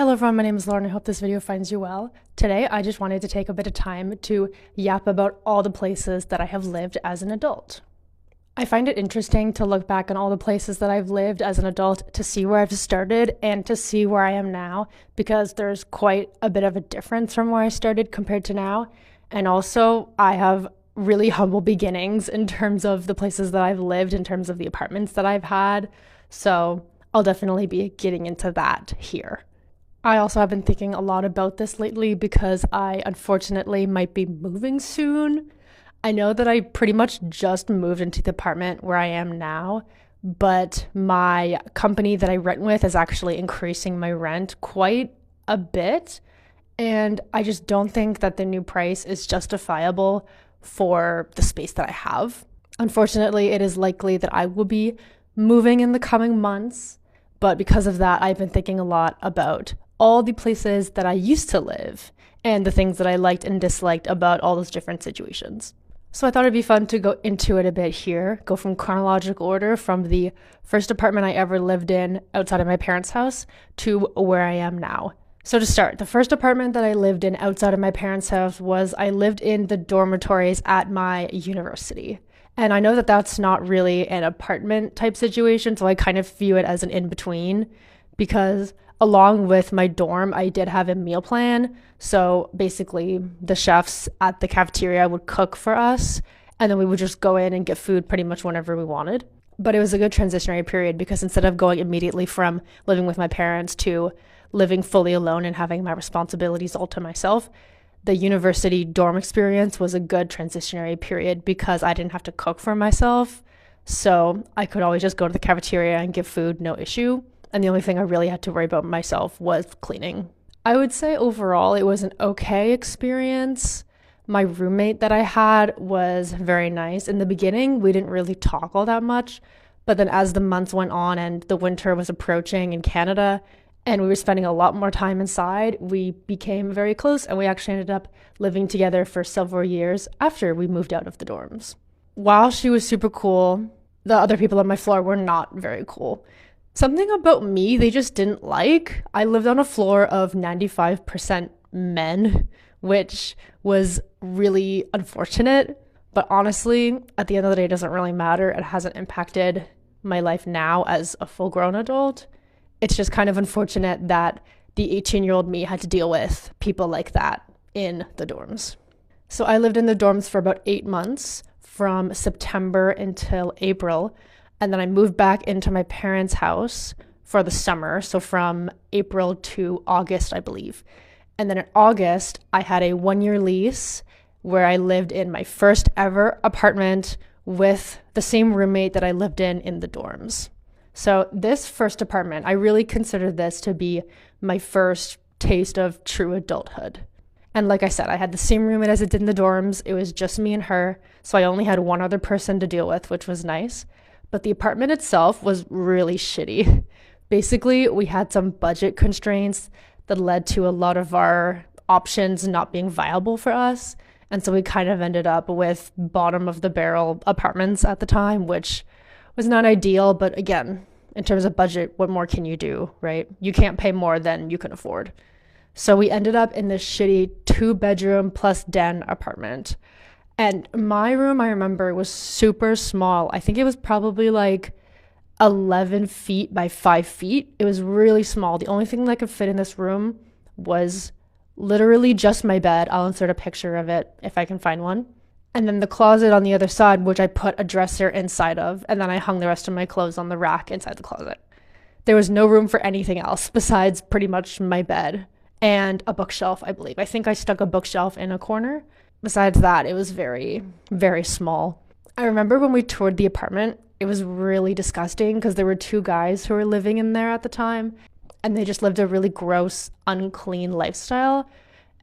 Hello everyone, my name is Lauren. I hope this video finds you well. Today, I just wanted to take a bit of time to yap about all the places that I have lived as an adult. I find it interesting to look back on all the places that I've lived as an adult to see where I've started and to see where I am now, because there's quite a bit of a difference from where I started compared to now. And also, I have really humble beginnings in terms of the places that I've lived, in terms of the apartments that I've had. So I'll definitely be getting into that here. I also have been thinking a lot about this lately because I unfortunately might be moving soon. I know that I pretty much just moved into the apartment where I am now, but my company that I rent with is actually increasing my rent quite a bit. And I just don't think that the new price is justifiable for the space that I have. Unfortunately, it is likely that I will be moving in the coming months, but because of that, I've been thinking a lot about all the places that I used to live and the things that I liked and disliked about all those different situations. So I thought it'd be fun to go into it a bit here, go from chronological order from the first apartment I ever lived in outside of my parents' house to where I am now. So to start, the first apartment that I lived in outside of my parents' house was I lived in the dormitories at my university. And I know that that's not really an apartment type situation, so I kind of view it as an in-between because along with my dorm, I did have a meal plan. So basically, the chefs at the cafeteria would cook for us, and then we would just go in and get food pretty much whenever we wanted. But it was a good transitionary period because instead of going immediately from living with my parents to living fully alone and having my responsibilities all to myself, the university dorm experience was a good transitionary period because I didn't have to cook for myself. So I could always just go to the cafeteria and get food, no issue. And the only thing I really had to worry about myself was cleaning. I would say overall it was an okay experience. My roommate that I had was very nice. In the beginning, we didn't really talk all that much, but then as the months went on and the winter was approaching in Canada and we were spending a lot more time inside, we became very close and we actually ended up living together for several years after we moved out of the dorms. While she was super cool, the other people on my floor were not very cool. Something about me they just didn't like. I lived on a floor of 95% men, which was really unfortunate. But honestly, at the end of the day, it doesn't really matter. It hasn't impacted my life now as a full-grown adult. It's just kind of unfortunate that the 18-year-old me had to deal with people like that in the dorms. So I lived in the dorms for about 8 months, from September until April. And then I moved back into my parents' house for the summer. So from April to August, I believe. And then in August, I had a 1-year lease where I lived in my first ever apartment with the same roommate that I lived in the dorms. So this first apartment, I really consider this to be my first taste of true adulthood. And like I said, I had the same roommate as I did in the dorms. It was just me and her. So I only had one other person to deal with, which was nice. But the apartment itself was really shitty. Basically, we had some budget constraints that led to a lot of our options not being viable for us. And so we kind of ended up with bottom of the barrel apartments at the time, which was not ideal. But again, in terms of budget, what more can you do, right? You can't pay more than you can afford. So we ended up in this shitty 2-bedroom plus den apartment. And my room, I remember, was super small. I think it was probably like 11 feet by 5 feet. It was really small. The only thing that could fit in this room was literally just my bed. I'll insert a picture of it if I can find one. And then the closet on the other side, which I put a dresser inside of. And then I hung the rest of my clothes on the rack inside the closet. There was no room for anything else besides pretty much my bed and a bookshelf, I believe. I think I stuck a bookshelf in a corner. Besides that, it was very, very small. I remember when we toured the apartment, it was really disgusting because there were 2 guys who were living in there at the time, and they just lived a really gross, unclean lifestyle.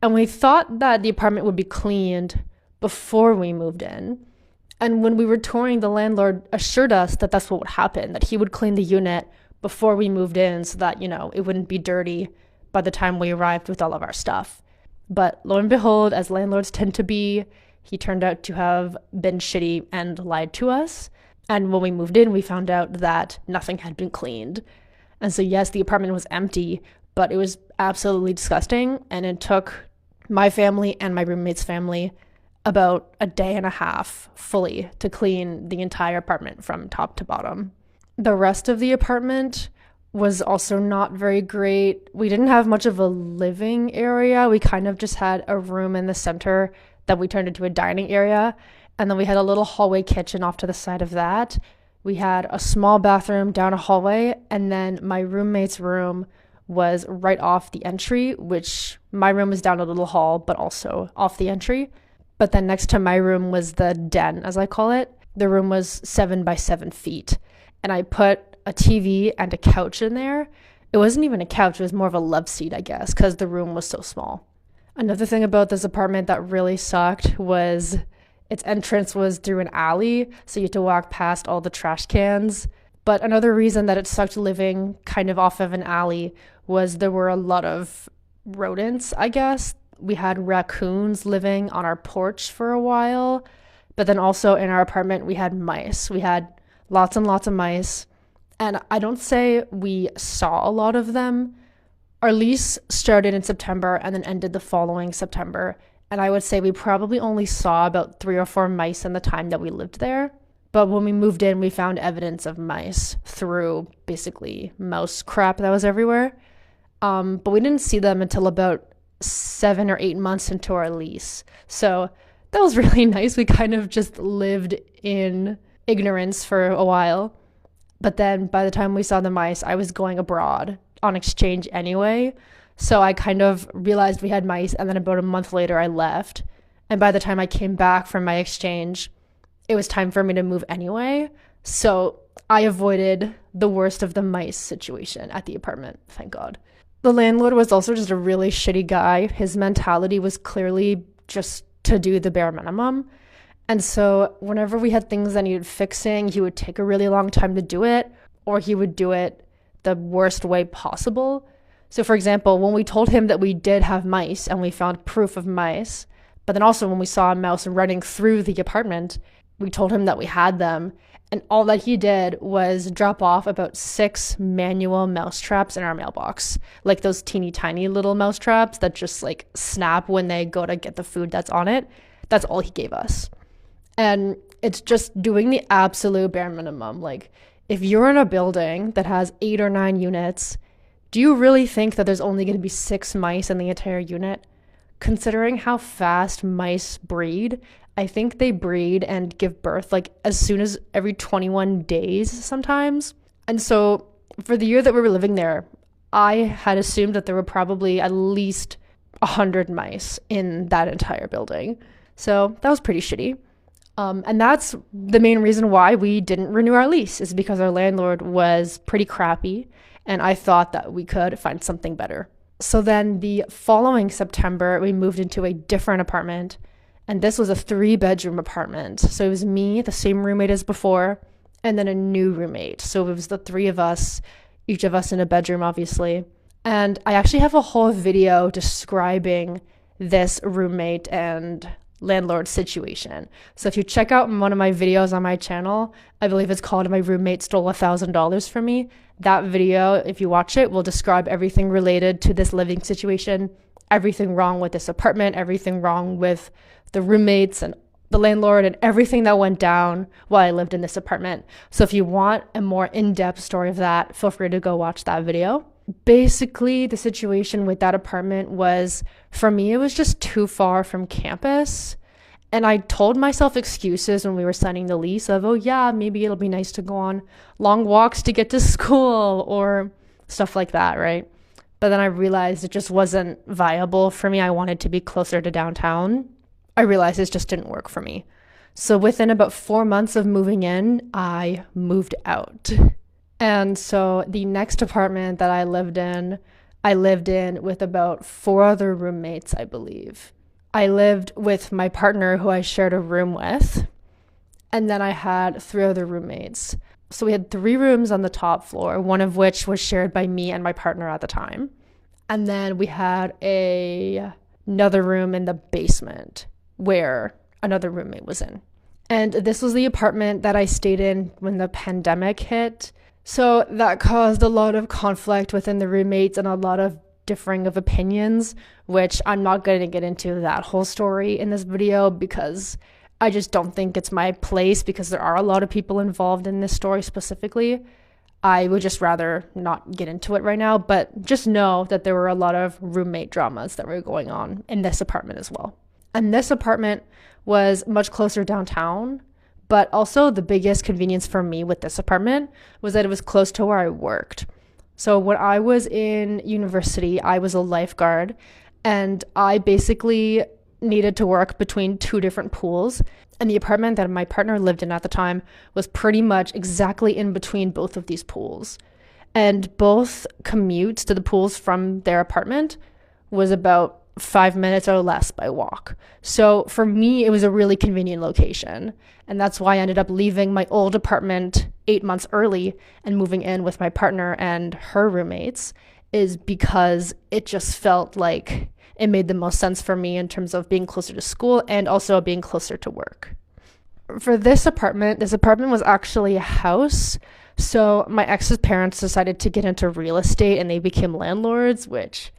And we thought that the apartment would be cleaned before we moved in. And when we were touring, the landlord assured us that that's what would happen, that he would clean the unit before we moved in so that, it wouldn't be dirty by the time we arrived with all of our stuff. But lo and behold, as landlords tend to be, he turned out to have been shitty and lied to us. And when we moved in, we found out that nothing had been cleaned. And so yes, the apartment was empty, but it was absolutely disgusting. And it took my family and my roommate's family about a day and a half fully to clean the entire apartment from top to bottom. The rest of the apartment was also not very great. We didn't have much of a living area. We kind of just had a room in the center that we turned into a dining area. And then we had a little hallway kitchen off to the side of that. We had a small bathroom down a hallway. And then my roommate's room was right off the entry, which my room was down a little hall, but also off the entry. But then next to my room was the den, as I call it. The room was 7 by 7 feet. And I put a TV and a couch in there. It wasn't even a couch, it was more of a love seat, I guess, because the room was so small. Another thing about this apartment that really sucked was its entrance was through an alley, so you had to walk past all the trash cans. But another reason that it sucked living kind of off of an alley was there were a lot of rodents, I guess. We had raccoons living on our porch for a while, but then also in our apartment we had mice. We had lots and lots of mice. And I don't say we saw a lot of them. Our lease started in September and then ended the following September. And I would say we probably only saw about 3 or 4 mice in the time that we lived there. But when we moved in, we found evidence of mice through basically mouse crap that was everywhere. But we didn't see them until about 7 or 8 months into our lease. So that was really nice. We kind of just lived in ignorance for a while. But then by the time we saw the mice, I was going abroad on exchange anyway. So I kind of realized we had mice, and then about a month later I left. And by the time I came back from my exchange, it was time for me to move anyway. So I avoided the worst of the mice situation at the apartment, thank God. The landlord was also just a really shitty guy. His mentality was clearly just to do the bare minimum. And so whenever we had things that needed fixing, he would take a really long time to do it, or he would do it the worst way possible. So for example, when we told him that we did have mice and we found proof of mice, but then also when we saw a mouse running through the apartment, we told him that we had them. And all that he did was drop off about 6 manual mouse traps in our mailbox. Like those teeny tiny little mouse traps that just like snap when they go to get the food that's on it. That's all he gave us. And it's just doing the absolute bare minimum. Like, if you're in a building that has 8 or 9 units, do you really think that there's only going to be 6 mice in the entire unit? Considering how fast mice breed, I think they breed and give birth like as soon as every 21 days sometimes. And so for the year that we were living there, I had assumed that there were probably at least 100 mice in that entire building. So that was pretty shitty. And that's the main reason why we didn't renew our lease, is because our landlord was pretty crappy, and I thought that we could find something better. So then the following September, we moved into a different apartment, and this was a 3-bedroom apartment. So it was me, the same roommate as before, and then a new roommate. So it was the 3 of us, each of us in a bedroom, obviously. And I actually have a whole video describing this roommate and landlord situation. So if you check out one of my videos on my channel, I believe it's called "My Roommate Stole $1,000 from Me." That video, if you watch it, will describe everything related to this living situation, everything wrong with this apartment, everything wrong with the roommates and the landlord, and everything that went down while I lived in this apartment. So if you want a more in-depth story of that, feel free to go watch that video. Basically, the situation with that apartment was, for me, it was just too far from campus. And I told myself excuses when we were signing the lease of, oh yeah, maybe it'll be nice to go on long walks to get to school or stuff like that, right? But then I realized it just wasn't viable for me. I wanted to be closer to downtown. I realized it just didn't work for me. So within about 4 months of moving in, I moved out. And so the next apartment that I lived in with about 4 other roommates, I believe. I lived with my partner, who I shared a room with, and then I had 3 other roommates. So we had 3 rooms on the top floor, one of which was shared by me and my partner at the time. And then we had another room in the basement where another roommate was in. And this was the apartment that I stayed in when the pandemic hit. So that caused a lot of conflict within the roommates and a lot of differing of opinions, which I'm not going to get into that whole story in this video because I just don't think it's my place, because there are a lot of people involved in this story specifically. I would just rather not get into it right now, but just know that there were a lot of roommate dramas that were going on in this apartment as well. And this apartment was much closer downtown, but also the biggest convenience for me with this apartment was that it was close to where I worked. So when I was in university, I was a lifeguard, and I basically needed to work between two different pools. And the apartment that my partner lived in at the time was pretty much exactly in between both of these pools. And both commutes to the pools from their apartment was about 5 minutes or less by walk. So for me, it was a really convenient location. And that's why I ended up leaving my old apartment 8 months early and moving in with my partner and her roommates, is because it just felt like it made the most sense for me in terms of being closer to school and also being closer to work. For this apartment was actually a house. So my ex's parents decided to get into real estate and they became landlords, which,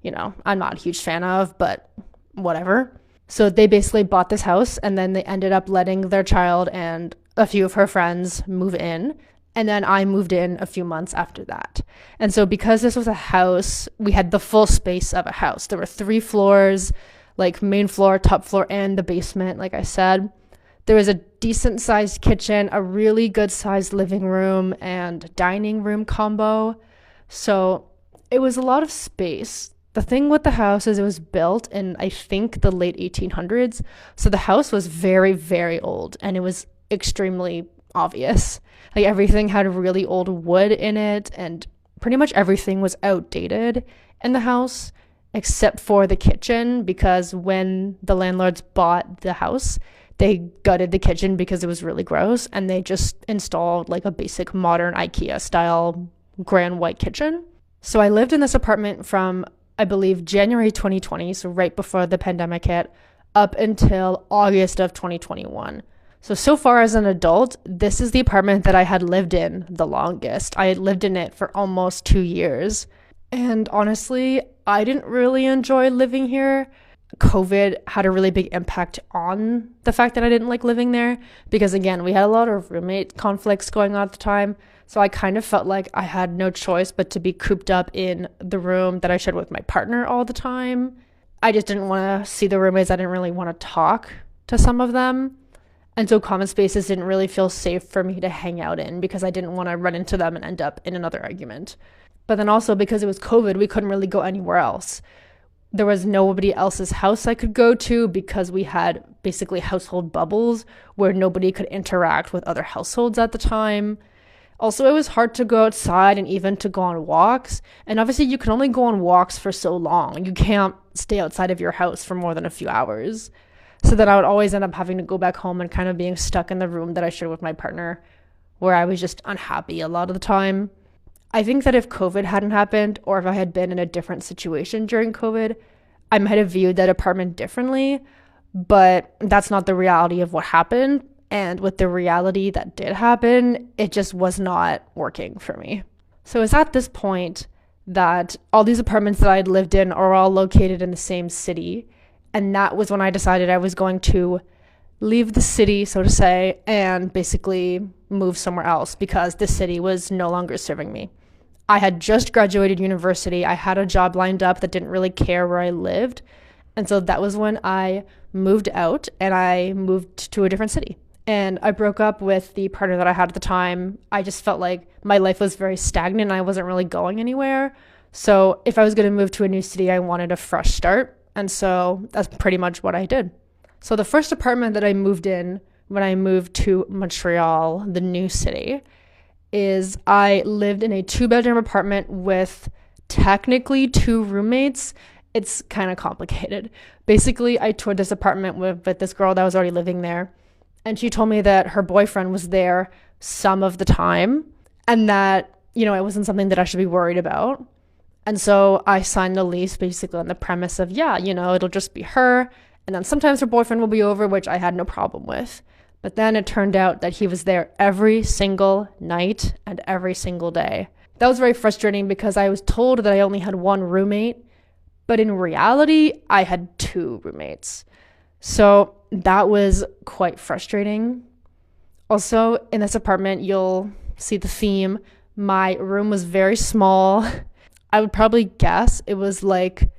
I'm not a huge fan of, but whatever. So they basically bought this house, and then they ended up letting their child and a few of her friends move in. And then I moved in a few months after that. And so because this was a house, we had the full space of a house. There were 3 floors, like main floor, top floor, and the basement, like I said. There was a decent sized kitchen, a really good sized living room and dining room combo. So it was a lot of space. The thing with the house is it was built in, I think, the late 1800s. So the house was very, very old, and it was extremely obvious. Like, everything had really old wood in it, and pretty much everything was outdated in the house except for the kitchen, because when the landlords bought the house, they gutted the kitchen because it was really gross, and they just installed like a basic modern IKEA style grand white kitchen. So I lived in this apartment from, I believe, January 2020, so right before the pandemic hit, up until August of 2021. So far as an adult, this is the apartment that I had lived in the longest. I had lived in it for almost 2 years. And honestly, I didn't really enjoy living here. COVID had a really big impact on the fact that I didn't like living there, because again, we had a lot of roommate conflicts going on at the time. So I kind of felt like I had no choice but to be cooped up in the room that I shared with my partner all the time. I just didn't want to see the roommates. I didn't really want to talk to some of them. And so common spaces didn't really feel safe for me to hang out in, because I didn't want to run into them and end up in another argument. But then also, because it was COVID, we couldn't really go anywhere else. There was nobody else's house I could go to, because we had basically household bubbles where nobody could interact with other households at the time. Also, it was hard to go outside and even to go on walks. And obviously, you can only go on walks for so long. You can't stay outside of your house for more than a few hours. So then I would always end up having to go back home and kind of being stuck in the room that I shared with my partner, where I was just unhappy a lot of the time. I think that if COVID hadn't happened, or if I had been in a different situation during COVID, I might have viewed that apartment differently, but that's not the reality of what happened. And with the reality that did happen, it just was not working for me. So it's at this point that all these apartments that I had lived in are all located in the same city. And that was when I decided I was going to leave the city, so to say, and basically move somewhere else, because the city was no longer serving me. I had just graduated university. I had a job lined up that didn't really care where I lived. And so that was when I moved out and I moved to a different city. And I broke up with the partner that I had at the time. I just felt like my life was very stagnant and I wasn't really going anywhere. So if I was going to move to a new city, I wanted a fresh start. And so that's pretty much what I did. So the first apartment that I moved in when I moved to Montreal, the new city, is I lived in a 2-bedroom apartment with technically 2 roommates. It's kind of complicated. Basically, I toured this apartment with this girl that was already living there. And she told me that her boyfriend was there some of the time and that, it wasn't something that I should be worried about. And so I signed the lease basically on the premise of, it'll just be her. And then sometimes her boyfriend will be over, which I had no problem with. But then it turned out that he was there every single night and every single day. that was very frustrating because I was told that I only had one roommate, but in reality, I had two roommates. So that was quite frustrating. Also, in this apartment, you'll see the theme. My room was very small. I would probably guess it was like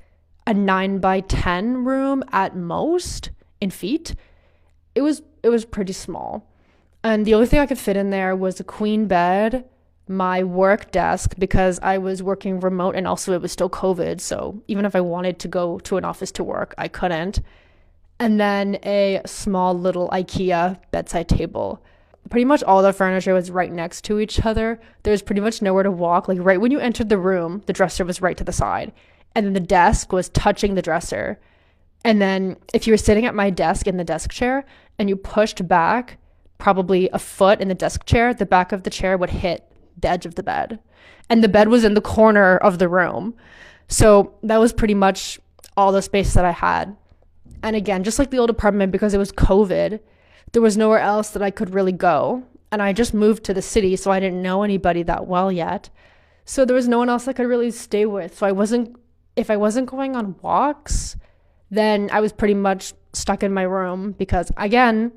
a 9 by 10 room at most in feet. It was pretty small. And the only thing I could fit in there was a queen bed, my work desk, because I was working remote and also it was still COVID. So even if I wanted to go to an office to work, I couldn't. And then a small little IKEA bedside table. Pretty much all the furniture was right next to each other. There was pretty much nowhere to walk. Like right when you entered the room, the dresser was right to the side. And then the desk was touching the dresser. And then if you were sitting at my desk in the desk chair and you pushed back probably a foot in the desk chair, the back of the chair would hit the edge of the bed. And the bed was in the corner of the room. So that was pretty much all the space that I had. And again, just like the old apartment, because it was COVID, there was nowhere else that I could really go. And I just moved to the city, so I didn't know anybody that well yet. So there was no one else I could really stay with. So if I wasn't going on walks, then I was pretty much stuck in my room because, again,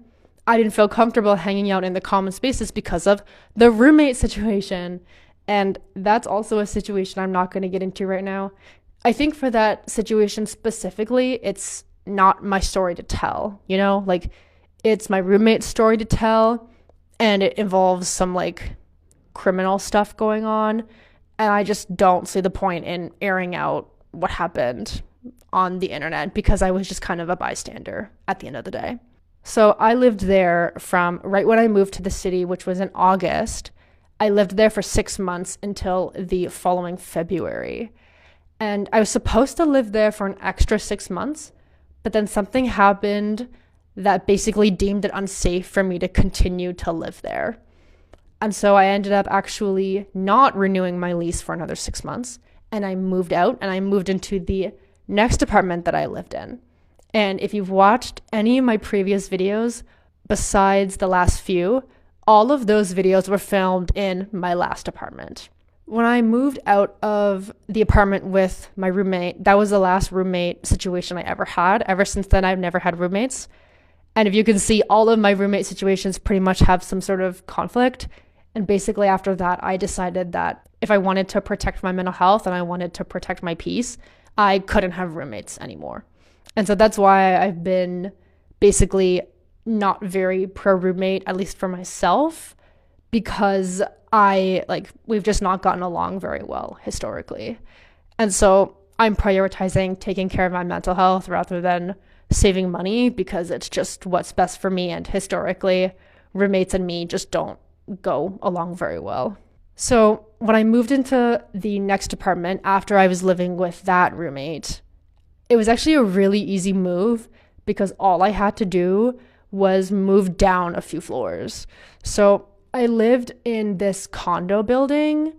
I didn't feel comfortable hanging out in the common spaces because of the roommate situation. And that's also a situation I'm not going to get into right now. I think for that situation specifically, it's not my story to tell, like it's my roommate's story to tell, and it involves some like criminal stuff going on. And I just don't see the point in airing out what happened on the internet because I was just kind of a bystander at the end of the day. So I lived there from right when I moved to the city, which was in August. I lived there for 6 months until the following February. And I was supposed to live there for an extra 6 months, but then something happened that basically deemed it unsafe for me to continue to live there. And so I ended up actually not renewing my lease for another 6 months. And I moved out and I moved into the next apartment that I lived in. And if you've watched any of my previous videos, besides the last few, all of those videos were filmed in my last apartment. When I moved out of the apartment with my roommate, that was the last roommate situation I ever had. Ever since then, I've never had roommates. And if you can see, all of my roommate situations pretty much have some sort of conflict. And basically after that, I decided that if I wanted to protect my mental health and I wanted to protect my peace, I couldn't have roommates anymore. And so that's why I've been basically not very pro roommate, at least for myself, because we've just not gotten along very well historically. And so I'm prioritizing taking care of my mental health rather than saving money because it's just what's best for me. And historically, roommates and me just don't go along very well. So when I moved into the next apartment after I was living with that roommate, it was actually a really easy move because all I had to do was move down a few floors. So I lived in this condo building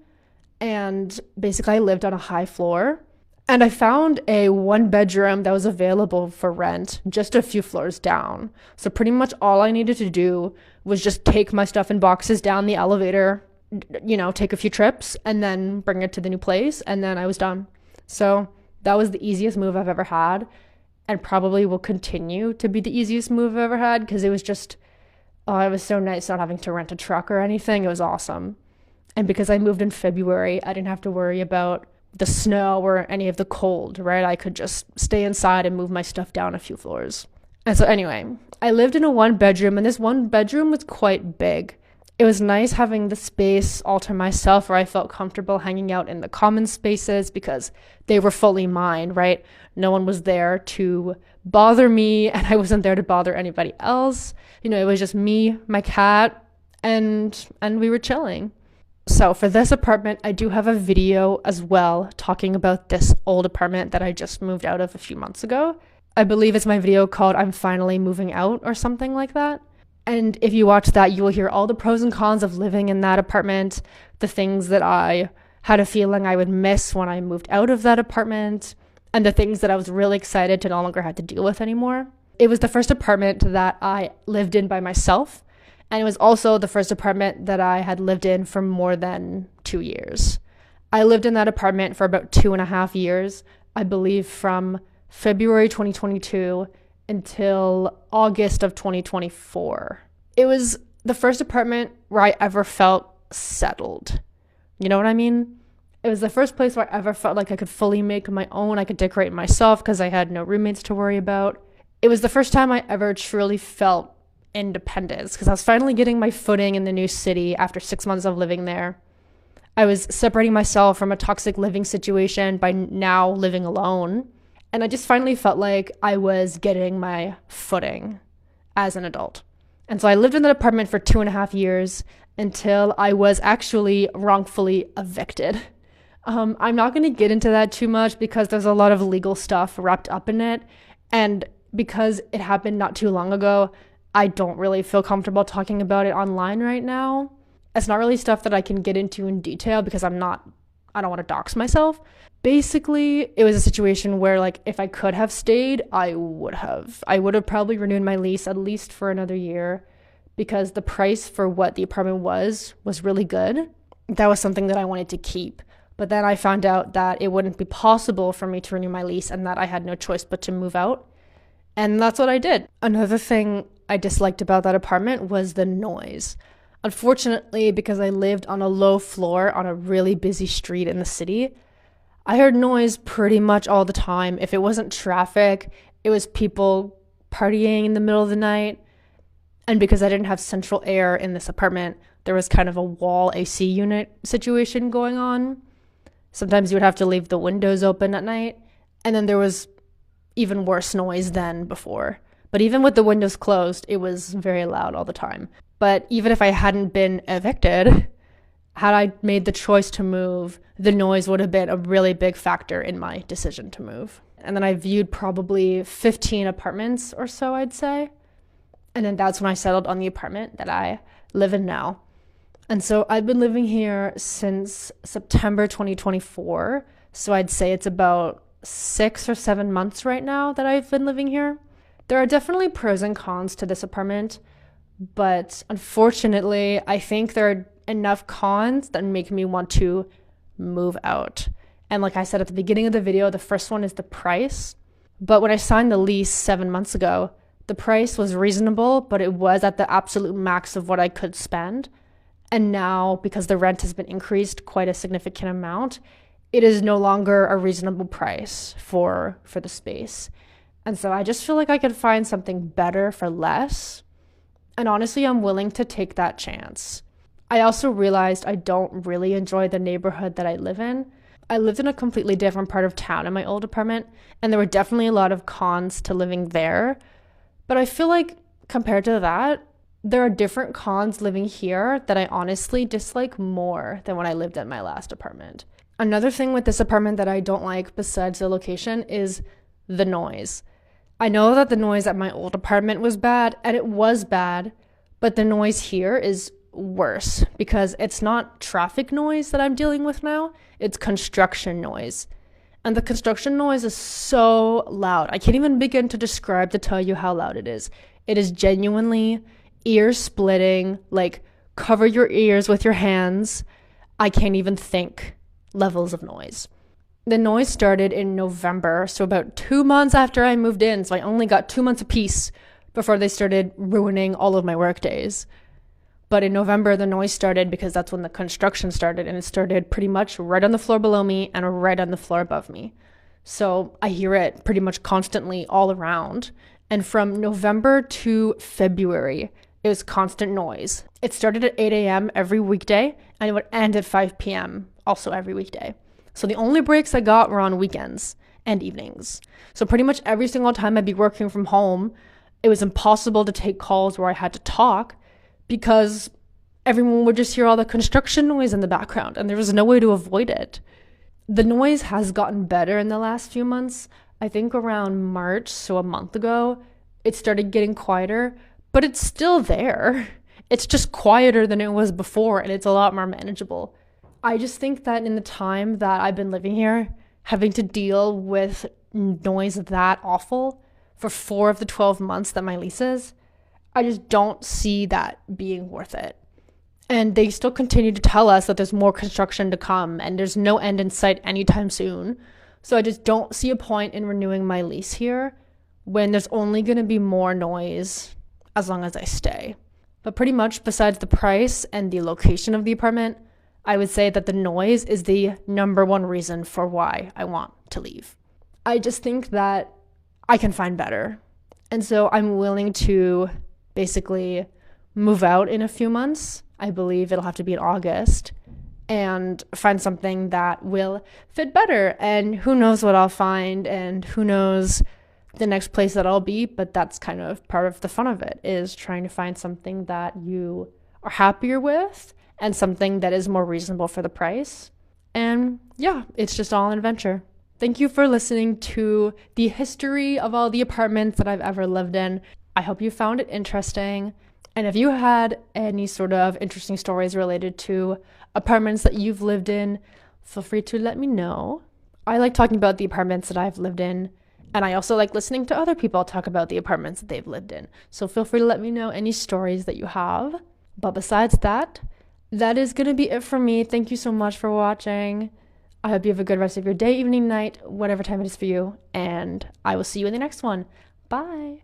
and basically I lived on a high floor, and I found a 1-bedroom that was available for rent just a few floors down. So pretty much all I needed to do was just take my stuff in boxes down the elevator, take a few trips and then bring it to the new place, and then I was done. So that was the easiest move I've ever had, and probably will continue to be the easiest move I've ever had because it was just, it was so nice not having to rent a truck or anything. It was awesome. And because I moved in February, I didn't have to worry about the snow or any of the cold, right? I could just stay inside and move my stuff down a few floors. And so anyway, I lived in a 1-bedroom, and this 1-bedroom was quite big. It was nice having the space all to myself where I felt comfortable hanging out in the common spaces because they were fully mine, right? No one was there to bother me and I wasn't there to bother anybody else. It was just me, my cat, and we were chilling. So for this apartment, I do have a video as well talking about this old apartment that I just moved out of a few months ago. I believe it's my video called I'm Finally Moving Out or something like that. And if you watch that, you will hear all the pros and cons of living in that apartment, the things that I had a feeling I would miss when I moved out of that apartment, and the things that I was really excited to no longer have to deal with anymore. It was the first apartment that I lived in by myself, and it was also the first apartment that I had lived in for more than 2 years. I lived in that apartment for about 2.5 years, I believe from February 2022 until August of 2024. It was the first apartment where I ever felt settled. You know what I mean? It was the first place where I ever felt like I could fully make my own. I could decorate myself because I had no roommates to worry about. It was the first time I ever truly felt independence because I was finally getting my footing in the new city after 6 months of living there. I was separating myself from a toxic living situation by now living alone. And I just finally felt like I was getting my footing as an adult. And so I lived in that apartment for 2.5 years until I was actually wrongfully evicted. I'm not going to get into that too much because there's a lot of legal stuff wrapped up in it. And because it happened not too long ago, I don't really feel comfortable talking about it online right now. It's not really stuff that I can get into in detail because I don't want to dox myself. Basically, it was a situation where like if I could have stayed, I would have. I would have probably renewed my lease at least for another year because the price for what the apartment was really good. That was something that I wanted to keep. But then I found out that it wouldn't be possible for me to renew my lease and that I had no choice but to move out. And that's what I did. Another thing I disliked about that apartment was the noise. Unfortunately, because I lived on a low floor on a really busy street in the city, I heard noise pretty much all the time. If it wasn't traffic, it was people partying in the middle of the night. And because I didn't have central air in this apartment, there was kind of a wall AC unit situation going on. Sometimes you would have to leave the windows open at night. And then there was even worse noise than before. But even with the windows closed, it was very loud all the time. But even if I hadn't been evicted, had I made the choice to move, the noise would have been a really big factor in my decision to move. And then I viewed probably 15 apartments or so, I'd say. And then that's when I settled on the apartment that I live in now. And so I've been living here since September 2024. So I'd say it's about 6 or 7 months right now that I've been living here. There are definitely pros and cons to this apartment, but unfortunately, I think there are enough cons that make me want to move out. And like I said at the beginning of the video, the first one is the price. But when I signed the lease 7 months ago, the price was reasonable, but it was at the absolute max of what I could spend. And now, because the rent has been increased quite a significant amount, it is no longer a reasonable price for the space. And so I just feel like I could find something better for less. And honestly, I'm willing to take that chance. I also realized I don't really enjoy the neighborhood that I live in. I lived in a completely different part of town in my old apartment, and there were definitely a lot of cons to living there. But I feel like compared to that, there are different cons living here that I honestly dislike more than when I lived at my last apartment. Another thing with this apartment that I don't like besides the location is the noise. I know that the noise at my old apartment was bad, and it was bad, but the noise here is worse because it's not traffic noise that I'm dealing with now, it's construction noise. And the construction noise is so loud. I can't even begin to describe to tell you how loud it is. It is genuinely ear-splitting, like cover your ears with your hands. I can't even think levels of noise. The noise started in November, so about 2 months after I moved in, so I only got 2 months apiece before they started ruining all of my work days. But in November, the noise started because that's when the construction started, and it started pretty much right on the floor below me and right on the floor above me. So I hear it pretty much constantly all around. And from November to February, it was constant noise. It started at 8 a.m. every weekday, and it would end at 5 p.m. also every weekday. So the only breaks I got were on weekends and evenings. So pretty much every single time I'd be working from home, it was impossible to take calls where I had to talk because everyone would just hear all the construction noise in the background, and there was no way to avoid it. The noise has gotten better in the last few months. I think around March, so a month ago, it started getting quieter, but it's still there. It's just quieter than it was before, and it's a lot more manageable. I just think that in the time that I've been living here, having to deal with noise that awful for 4 of the 12 months that my lease is, I just don't see that being worth it. And they still continue to tell us that there's more construction to come and there's no end in sight anytime soon. So I just don't see a point in renewing my lease here when there's only going to be more noise as long as I stay. But pretty much besides the price and the location of the apartment, I would say that the noise is the number one reason for why I want to leave. I just think that I can find better. And so I'm willing to basically move out in a few months. I believe it'll have to be in August, and find something that will fit better. And who knows what I'll find, and who knows the next place that I'll be, but that's kind of part of the fun of it, is trying to find something that you are happier with and something that is more reasonable for the price. And yeah, it's just all an adventure. Thank you for listening to the history of all the apartments that I've ever lived in. I hope you found it interesting. And if you had any sort of interesting stories related to apartments that you've lived in, feel free to let me know. I like talking about the apartments that I've lived in, and I also like listening to other people talk about the apartments that they've lived in. So feel free to let me know any stories that you have. But besides that, that is going to be it for me. Thank you so much for watching. I hope you have a good rest of your day, evening, night, whatever time it is for you. And I will see you in the next one. Bye.